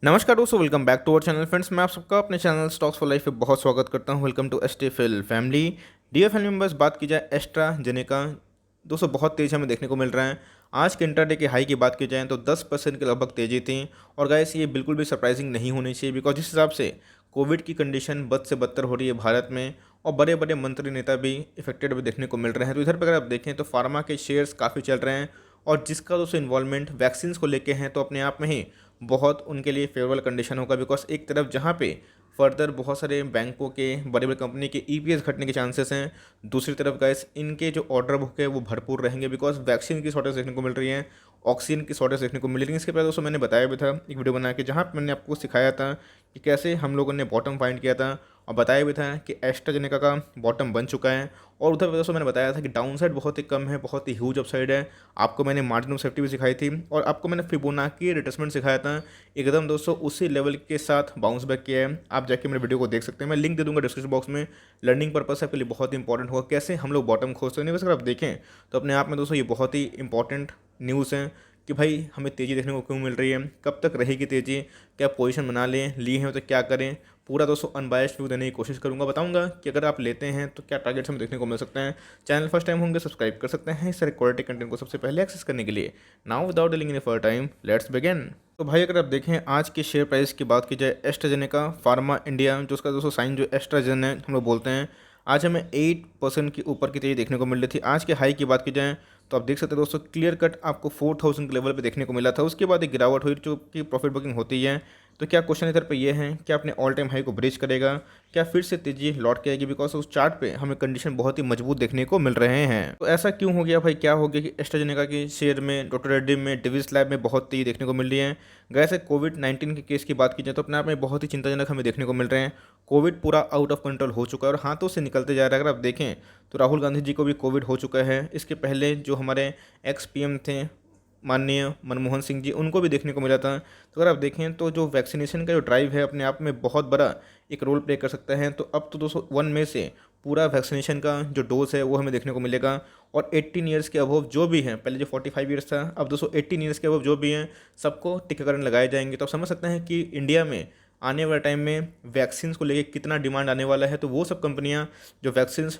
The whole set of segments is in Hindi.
नमस्कार दोस्तों, welcome back to our channel friends. मैं आप सबका अपने चैनल स्टॉक्स फॉर लाइफ पे बहुत स्वागत करता हूं। Welcome to STFL family. Dear family members, बात की जाए एस्ट्राजेनेका, दोस्तों बहुत तेज़ी हमें देखने को मिल रहा है। आज के इंटरडे की हाई की बात की जाए तो 10% के लगभग तेज़ी थी। और गाइस, ये बिल्कुल भी सरप्राइजिंग नहीं होनी चाहिए, बिकॉज जिस हिसाब से कोविड की कंडीशन बद से बदतर हो रही है भारत में, और बड़े बड़े मंत्री नेता भी इफेक्टेड भी देखने को मिल रहे हैं। तो इधर पर अगर आप देखें तो फार्मा के शेयर्स काफ़ी चल रहे हैं, और जिसका दोस्तों इन्वॉल्वमेंट वैक्सीन को लेके हैं, तो अपने आप में ही बहुत उनके लिए फेवरेबल कंडीशन होगा। बिकॉज एक तरफ जहाँ पे फर्दर बहुत सारे बैंकों के बड़े बड़े कंपनी के ईपीएस घटने के चांसेस हैं, दूसरी तरफ गाइस इनके जो ऑर्डर बुक है वो भरपूर रहेंगे, बिकॉज वैक्सीन की शॉर्टेज देखने को मिल रही है, ऑक्सीजन की शॉर्टेज देखने को मिल रही है। इसके पहले दोस्तों मैंने बताया भी था एक वीडियो बना के, जहाँ पे मैंने आपको सिखाया था कि कैसे हम लोगों ने बॉटम फाइंड किया था, और बताया भी था कि एस्ट्राजेनेका का बॉटम बन चुका है। और उधर दोस्तों मैंने बताया था कि डाउन साइड बहुत ही कम है, बहुत ही ह्यूज अपसाइड है। आपको मैंने मार्जिन ऑफ सेफ्टी भी सिखाई थी, और आपको मैंने फिबोनाची रिट्रेसमेंट सिखाया था। एकदम दोस्तों उसी लेवल के साथ बाउंस बैक किया है। आप जाके मेरे वीडियो को देख सकते हैं, मैं लिंक दे दूंगा डिस्क्रिप्शन बॉक्स में। लर्निंग पर्पस आपके लिए बहुत ही इंपॉर्टेंट होगा कैसे हम लोग बॉटम खोजते हैं। अगर आप देखें तो अपने आप में दोस्तों ये बहुत ही इंपॉर्टेंट न्यूज़ है कि भाई हमें तेज़ी देखने को क्यों मिल रही है, कब तक रहेगी तेज़ी, क्या पोजीशन बना लें, ली हैं तो क्या करें। पूरा दोस्तों अनबायस्ड व्यू देने की कोशिश करूंगा, बताऊंगा कि अगर आप लेते हैं तो क्या टारगेट्स हमें देखने को मिल सकते हैं। चैनल फर्स्ट टाइम होंगे सब्सक्राइब कर सकते हैं इस सारे क्वालिटी कंटेंट को सबसे पहले एक्सेस करने के लिए। Now without dealing in for time, let's begin. तो भाई अगर आप देखें आज के शेयर प्राइस की बात की जाए, एस्ट्राजेनेका फार्मा इंडिया, जो उसका दोस्तों साइन जो एस्ट्राजेन है हम लोग बोलते हैं, आज हमें 8% की ऊपर की तेज़ी देखने को मिल रही थी। आज के हाई की बात की जाए तो आप देख सकते हैं दोस्तों, क्लियर कट आपको 4000 के लेवल पे देखने को मिला था। उसके बाद एक गिरावट हुई जो कि प्रॉफिट बुकिंग होती है। तो क्या क्वेश्चन इधर पे ये है कि अपने ऑल टाइम हाई को ब्रेच करेगा, क्या फिर से तेजी लौट के आएगी, बिकॉज उस चार्ट पे हमें कंडीशन बहुत ही मजबूत देखने को मिल रहे हैं। तो ऐसा क्यों हो गया भाई, क्या हो गया कि एस्ट्राजेनेका के शेयर में, डॉक्टर रेड्डी में, डिविस लैब में बहुत तेजी देखने को मिल रही है। वैसे कोविड-19 के केस की बात की जाए तो अपने आप में बहुत ही चिंताजनक हमें देखने को मिल रहे हैं। कोविड पूरा आउट ऑफ कंट्रोल हो चुका है और हाथों से निकलते जा रहा है। अगर आप देखें तो राहुल गांधी जी को भी कोविड हो चुका है। इसके पहले जो हमारे एक्स पीएम थे माननीय मनमोहन सिंह जी, उनको भी देखने को मिला था। तो अगर आप देखें तो जो वैक्सीनेशन का जो ड्राइव है अपने आप में बहुत बड़ा एक रोल प्ले कर सकता है। तो अब तो 201 में से पूरा वैक्सीनेशन का जो डोज है वो हमें देखने को मिलेगा। और 18 ईयर्स के अबव जो भी हैं, पहले जो 45 ईयर्स था, अब 218 ईयर्स के अबव जो भी हैं सबको टीकाकरण लगाए जाएंगे। तो आप समझ सकते हैं कि इंडिया में आने वाले टाइम में वैक्सीन को लेके कितना डिमांड आने वाला है। तो वो सब कंपनियां जो वैक्सीन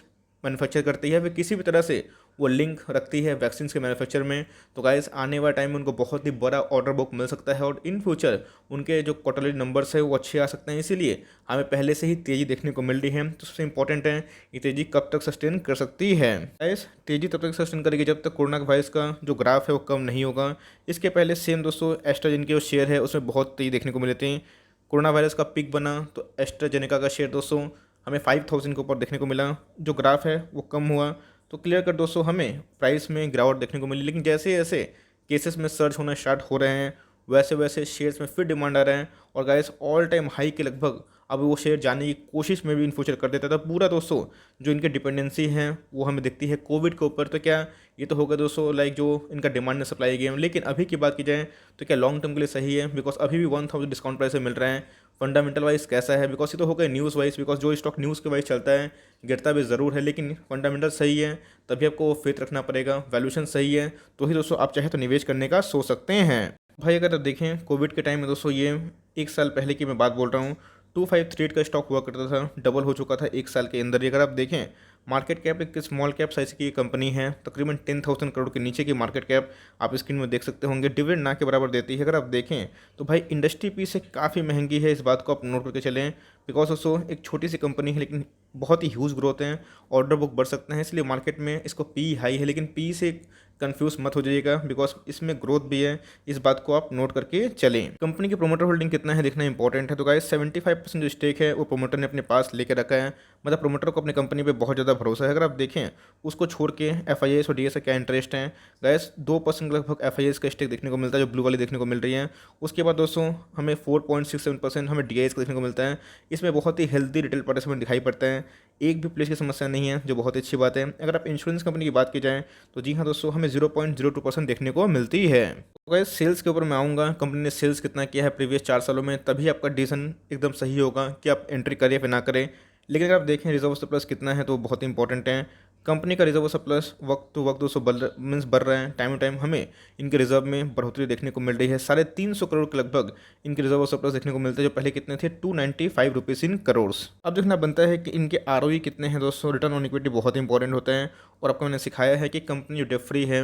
मैन्युफैक्चर करती है, वे किसी भी तरह से वो लिंक रखती है वैक्सीन के मैन्युफैक्चर में। तो गाइस आने वाले टाइम में उनको बहुत ही बड़ा ऑर्डर बुक मिल सकता है, और इन फ्यूचर उनके जो क्वार्टरली नंबर्स है वो अच्छे आ सकते हैं। इसीलिए हमें पहले से ही तेज़ी देखने को मिल रही है। तो सबसे इंपॉर्टेंट है ये तेज़ी कब तक सस्टेन कर सकती है। गाइस तेज़ी तब तक सस्टेन करेगी जब तक कोरोना वायरस का जो ग्राफ है वो कम नहीं होगा। इसके पहले सेम दोस्तों एस्ट्राजेन के जो शेयर है उसमें बहुत तेज़ी देखने को मिले थे। कोरोना वायरस का पीक बना तो एस्ट्राजेनेका का शेयर दोस्तों हमें 5000 के ऊपर देखने को मिला, जो ग्राफ है वो कम हुआ। तो क्लियर कर दोस्तों हमें प्राइस में गिरावट देखने को मिली। लेकिन जैसे जैसे केसेस में सर्च होना स्टार्ट हो रहे हैं, वैसे वैसे शेयर्स में फिर डिमांड आ रहे हैं। और गाइस ऑल टाइम हाई के लगभग अब वो शेयर जाने की कोशिश में भी इन फ्यूचर कर देता था। पूरा दोस्तों जो इनकी डिपेंडेंसी है वो हमें दिखती है कोविड के ऊपर। तो क्या ये तो होगा दोस्तों लाइक जो इनका डिमांड एंड सप्लाई गेम। लेकिन अभी की बात की जाए तो क्या लॉन्ग टर्म के लिए सही है, बिकॉज अभी भी 1000 डिस्काउंट प्राइस में मिल रहे हैं। फंडामेंटल वाइज कैसा है, बिकॉज ये तो हो गया न्यूज़ वाइज, बिकॉज जो स्टॉक न्यूज़ के वाइज चलता है गिरता भी ज़रूर है, लेकिन फंडामेंटल सही है तभी आपको फेथ रखना पड़ेगा। वैल्यूएशन सही है तो ही दोस्तों आप चाहे तो निवेश करने का सोच सकते हैं। भाई अगर आप देखें कोविड के टाइम में दोस्तों, ये एक साल पहले की मैं बात बोल रहा हूँ, 2538 का स्टॉक हुआ करता था, डबल हो चुका था एक साल के अंदर ही। अगर आप देखें मार्केट कैप एक स्मॉल कैप साइज की कंपनी है, तकरीबन 10,000 करोड़ के नीचे की मार्केट कैप आप स्क्रीन में देख सकते होंगे, डिविडेंड ना के बराबर देती है। अगर आप देखें तो भाई इंडस्ट्री पी से काफ़ी महंगी है, इस बात को आप नोट करके चलें। बिकॉज दोस्तों एक छोटी सी कंपनी है लेकिन बहुत ही ह्यूज ग्रोथ है, ऑर्डर बुक बढ़ सकते हैं, इसलिए मार्केट में इसको पी हाई है। लेकिन पी से कंफ्यूज मत हो जाइएगा, बिकॉज इसमें ग्रोथ भी है, इस बात को आप नोट करके चलें। कंपनी की प्रोमोटर होल्डिंग कितना है देखना इंपॉर्टेंट है। तो गाइस 75% जो स्टेक है वो प्रोमोटर ने अपने पास लेके रखा है। मतलब प्रोमोटर को अपनी कंपनी पे बहुत ज़्यादा भरोसा है। अगर आप देखें उसको छोड़ के एफआईएस और डीएस का क्या इंटरेस्ट है, गाइस 2% लगभग एफआईएस का स्टेक देखने को मिलता है, जो ब्लू वाली देखने को मिल रही है। उसके बाद दोस्तों हमें 4.67% हमें डीआईएस का देखने को मिलता है। इसमें बहुत ही हेल्दी रिटेल पार्टिसिपेंट दिखाई पड़ता है, एक भी प्लेस की समस्या नहीं है, जो बहुत अच्छी बात है। अगर आप इंश्योरेंस कंपनी की बात की जाए तो जी हाँ दोस्तों हमें 0.02% देखने को मिलती है। तो गाइस सेल्स के ऊपर मैं आऊँगा, कंपनी ने सेल्स कितना किया है प्रीवियस 4 सालों में, तभी आपका डिसीजन एकदम सही होगा कि आप एंट्री करें या फिर ना करें। लेकिन अगर आप देखें रिजर्व सरप्लस कितना है तो बहुत इंपॉर्टेंट है। कंपनी का रिजर्व सरप्लस वक्त टू वक्त दोस्तों बढ़ रहा है। टाइम टू टाइम हमें इनके रिजर्व में बढ़ोतरी देखने को मिल रही है। 350 करोड़ के लगभग इनके रिजर्व सरप्लस देखने को मिलते हैं, जो पहले कितने थे 295 रुपीज़ इन करोड़। अब देखना बनता है कि इनके आरओई कितने हैं दोस्तों। रिटर्न ऑन इक्विटी बहुत इंपॉर्टेंट होता है, और आपको मैंने सिखाया है कि कंपनी जो डेट फ्री है,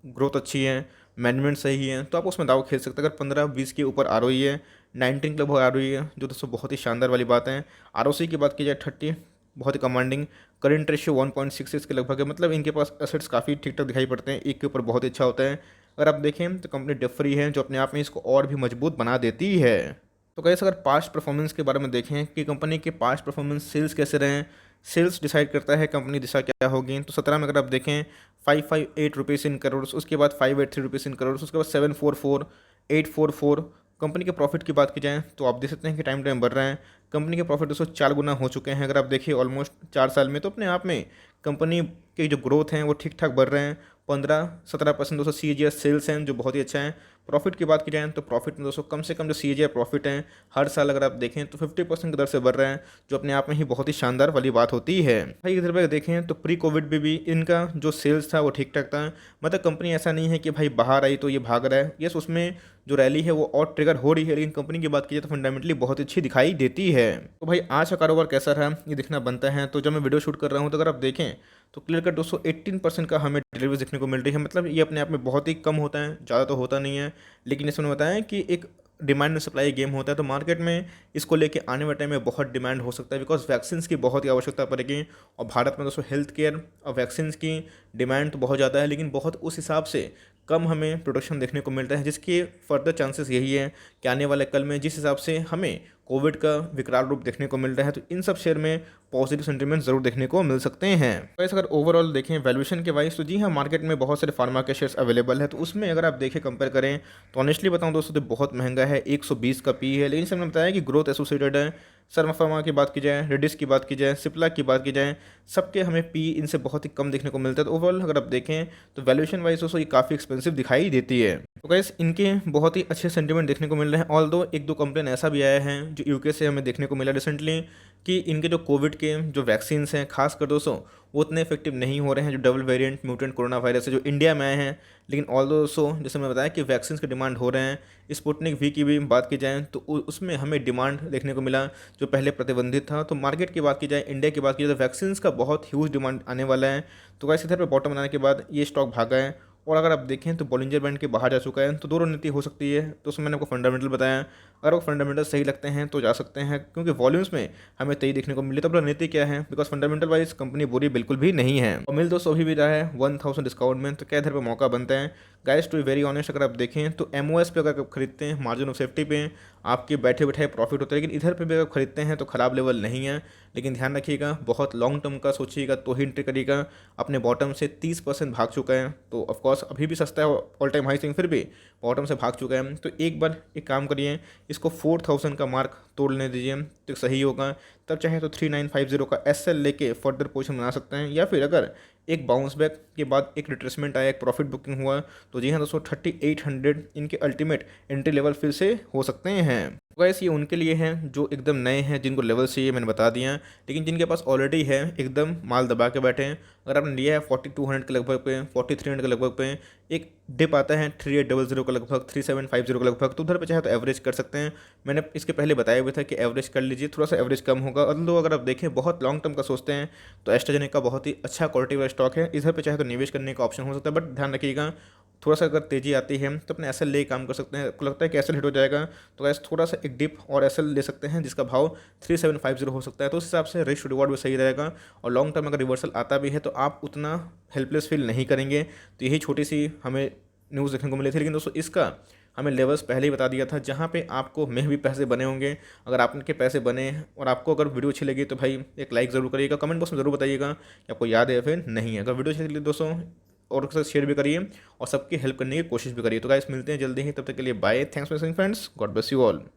ग्रोथ अच्छी है, मैनेजमेंट सही है, तो आप उसमें दाव खेल सकते हैं। अगर 15-20 के ऊपर आरओई है, 19 के लगभग आरओई है, जो दोस्तों बहुत ही शानदार वाली बात है। आरओसी की बात की जाए 30, बहुत ही कमांडिंग। करेंट रेशियो 1.66 के लगभग है, मतलब इनके पास एसेट्स काफ़ी ठीक ठाक दिखाई पड़ते हैं, एक के ऊपर बहुत अच्छा होता है। अगर आप देखें तो कंपनी डेट फ्री है, जो अपने आप में इसको और भी मजबूत बना देती है। तो कैसे अगर पास्ट परफॉर्मेंस के बारे में देखें कि कंपनी के पास्ट परफॉर्मेंस सेल्स कैसे रहे, सेल्स डिसाइड करता है कंपनी दिशा क्या होगी। तो 17 में अगर आप देखें 558 रुपीज़ इन करोड़, उसके बाद 583 रुपीज़ इन करोड़, उसके बाद 744, 844। कंपनी के प्रॉफिट की बात की जाए तो आप देख सकते हैं कि टाइम टाइम बढ़ रहा है। कंपनी के प्रॉफिट 204 गुना हो चुके हैं अगर आप देखिए ऑलमोस्ट 4 साल में। तो अपने आप में कंपनी के जो ग्रोथ हैं वो ठीक ठाक बढ़ रहे हैं। 15-17% दोस्तों CAGR सेल्स हैं, जो बहुत ही अच्छा है। प्रॉफिट की बात की जाए तो प्रॉफिट में दोस्तों कम से कम जो CAGR प्रॉफिट हैं हर साल अगर आप देखें तो 50% की दर से बढ़ रहे हैं, जो अपने आप में ही बहुत ही शानदार वाली बात होती है। भाई इधर पर देखें तो प्री कोविड में भी इनका जो सेल्स था वो ठीक ठाक था। मतलब कंपनी ऐसा नहीं है कि भाई बाहर आई तो ये भाग रहा है। यस, उसमें जो रैली है वो और ट्रिगर हो रही है, लेकिन कंपनी की बात की जाए तो फंडामेंटली बहुत अच्छी दिखाई देती है। तो भाई आज का कारोबार कैसा रहा ये देखना बनता है। तो जब मैं वीडियो शूट कर रहा हूँ तो अगर आप देखें तो क्लियर कट दोस्तों 18% का हमें डिलीवरी देखने को मिल रही है। मतलब ये अपने आप में बहुत ही कम होता है, ज़्यादा तो होता नहीं है, लेकिन इसमें बताया कि एक डिमांड में सप्लाई गेम होता है। तो मार्केट में इसको लेके आने वाले टाइम में बहुत डिमांड हो सकता है, बिकॉज वैक्सीन की बहुत ही आवश्यकता पड़ेगी। और भारत में दोस्तों हेल्थ केयर और वैक्सीन की डिमांड तो बहुत ज़्यादा है, लेकिन बहुत उस हिसाब से कम हमें प्रोडक्शन देखने को मिलता है, जिसके फर्दर चांसेस यही है कि आने वाले कल में जिस हिसाब से हमें कोविड का विकराल रूप देखने को मिल रहा है, तो इन सब शेयर में पॉजिटिव सेंटीमेंट जरूर देखने को मिल सकते हैं। तो अगर ओवरऑल देखें वैल्यूएशन के वाइज, तो जी हाँ मार्केट में बहुत सारे फार्मा के शेयर्स अवेलेबल है। तो उसमें अगर आप देखें कंपेयर करें तो ऑनेस्टली बताऊं दोस्तों तो बहुत महंगा है, 120 का पी है। लेकिन से हमने बताया कि ग्रोथ एसोसिएटेड है। शर्मा फार्मा की बात की जाए, रेडिस की बात की जाए, सिप्ला की बात की जाए, सबके हमें पी इनसे बहुत ही कम देखने को मिलता है। तो ओवरऑल अगर आप देखें तो वैल्यूएशन वाइज दोस्तों ये काफ़ी एक्सपेंसिव दिखाई देती है। तो गाइस इनके बहुत ही अच्छे सेंटीमेंट देखने को मिल रहे हैं। ऑल दो एक दो कंप्लेन ऐसा भी आया है जो यूके से हमें देखने को मिला रिसेंटली, कि इनके जो कोविड के जो वैक्सीन हैं खास कर दोस्तों वो उतने इफेक्टिव नहीं हो रहे हैं, जो double variant mutant corona virus है जो इंडिया में आए हैं। लेकिन ऑल दोस्तों जैसे मैं बताया कि वैक्सीन के डिमांड हो रहे हैं। स्पुतनिक वी की भी बात की जाए तो उसमें हमें डिमांड देखने को मिला जो पहले प्रतिबंधित था। तो मार्केट की बात की जाए, इंडिया की बात की जाए, तो वैक्सीन का बहुत ह्यूज डिमांड आने वाला है। तो गाइस इधर पे बॉटम बनाने के बाद ये स्टॉक भागा है। और अगर आप देखें तो बॉलिंजर बैंड के बाहर जा चुका है। तो दो रणनीति हो सकती है, तो उसमें मैंने आपको फंडामेंटल बताया। अगर वो फंडामेंटल सही लगते हैं तो जा सकते हैं, क्योंकि वॉल्यूम्स में हमें तेजी देखने को मिली। तो रणनीति क्या है, बिकॉज फंडामेंटल वाइज कंपनी बुरी बिल्कुल भी नहीं है। और मिल दोस्तों अभी भी रहा है 1000 डिस्काउंट में। तो क्या इधर पे मौका बनता है guys, to be very honest. अगर आप देखें तो एमओएस पे अगर आप खरीदते हैं मार्जिन ऑफ सेफ्टी पे आपके बैठे बैठे प्रॉफिट होता है, लेकिन इधर पे भी अगर खरीदते हैं तो ख़राब लेवल नहीं है। लेकिन ध्यान रखिएगा बहुत लॉन्ग टर्म का सोचिएगा तो ही एंट्री करिएगा। अपने बॉटम से 30% भाग चुका है, तो ऑफकोर्स अभी भी सस्ता है, ऑल टाइम हाई से फिर भी बॉटम से भाग चुका है। तो एक बार एक काम करिए, इसको 4000 का मार्क तोड़ने दीजिए तो सही होगा। तब चाहे तो 3950 का एसएल लेके फर्दर पोजीशन बना सकते हैं, या फिर अगर एक बाउंस बैक के बाद एक रिट्रेसमेंट आया, एक प्रॉफिट बुकिंग हुआ, तो जी हाँ दोस्तों 3800 इनके अल्टीमेट एंट्री लेवल फिर से हो सकते हैं। वैसे ये उनके लिए हैं जो एकदम नए हैं, जिनको लेवल चाहिए मैंने बता दिया, लेकिन जिनके पास ऑलरेडी है एकदम माल दबा के बैठे हैं। अगर आपने लिया है 4200 के लगभग पे, 4300 के लगभग पे, एक डिप आता है 3800 का लगभग, 3750 का लगभग, तो उधर पे चाहे तो एवरेज कर सकते हैं। मैंने इसके पहले बताया भी था कि एवरेज कर लीजिए, थोड़ा सा एवरेज कम होगा। अगर आप देखें बहुत लॉन्ग टर्म का सोचते हैं तो एस्ट्राजेनेका बहुत ही अच्छा क्वालिटी वाला स्टॉक है। इधर पे चाहे तो निवेश करने का ऑप्शन हो सकता है, बट ध्यान रखिएगा थोड़ा सा अगर तेजी आती है तो अपने एसएल ले काम कर सकते हैं। आपको लगता है कि एसएल हिट हो जाएगा तो गैस थोड़ा सा एक डिप और एसएल ले सकते हैं, जिसका भाव 3750 हो सकता है। तो उस हिसाब से रिस्क रिवॉर्ड भी सही रहेगा। और लॉन्ग टर्म अगर रिवर्सल आता भी है तो आप उतना हेल्पलेस फील नहीं करेंगे। तो यही छोटी सी हमें न्यूज़ देखने को मिली थी। लेकिन दोस्तों इसका हमें लेवल्स पहले ही बता दिया था जहाँ पे आपको में भी पैसे बने होंगे। अगर आपके पैसे बने और आपको अगर वीडियो अच्छी लगी तो भाई एक लाइक ज़रूर करिएगा, कमेंट बॉक्स में ज़रूर बताइएगा कि आपको याद है या फिर नहीं है। अगर वीडियो अच्छी लगी दोस्तों और साथ शेयर भी करिए और सबकी हेल्प करने की कोशिश भी करिए। तो गाइस मिलते हैं जल्दी ही, तब तक के लिए bye, thanks for watching friends, God bless you all.